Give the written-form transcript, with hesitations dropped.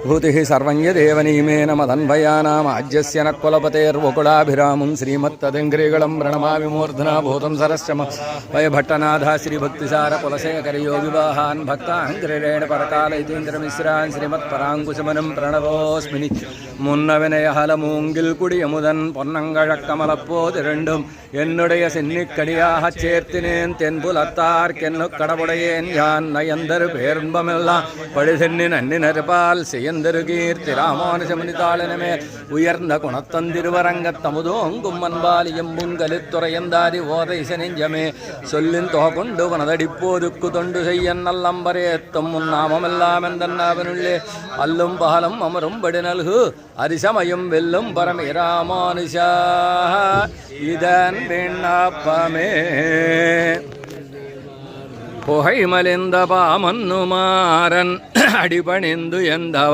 भूतिः सर्वञ्यदेवनीमेन मदन्वयानामाज्यस्य न कुलपतेर्वकुलाभिरामं श्रीमत्तदिङ्घ्रिगलं प्रणमामि मूर्धना भूतं सरश्चम वयभट्टनाथ श्रीभक्तिसारकुलशेखरयोगिवाहान् भक्ताङ्घ्रिरेण परकालयतीन्द्रमिश्रान् श्रीमत्पराङ्कुशमनं प्रणवोऽस्मिनि முன்னவினையகலமூங்கில் குடியமுதன் பொன்னங்கழக்கமலப்போதிரண்டும் என்னுடைய சென்னிக்கடியாகச் சேர்த்தினேன் தென்புலத்தார்க்கென்னு கடவுடையேன் யான் நயந்தரு பேருன்பமெல்லாம் பழுதென்னி நன்னினருபால் செய்யந்தரு கீர்த்தி ராமானுஜமுனிதாளனமே உயர்ந்த குணத்தந்திருவரங்கத்தமுதோங்கும் அன்பால் எம்புங்கலித்துறையந்தாதி ஓதைச நெஞ்சமே சொல்லின் தொகொண்டு வனதடிப்போதுக்கு தொண்டு செய்ய நல்லம்பரேத்தும் முன்னாமெல்லாம் எந்தன்னாவனுள்ளே அல்லும் பகலும் அமரும்படி நல்கு அரிசமயம் வெல்லும் பரமே ராமானுஷா இதன் விண்ணப்பமே புகைமலிந்த பாமன்னுமாறன் அடிபணிந்து எந்தவன்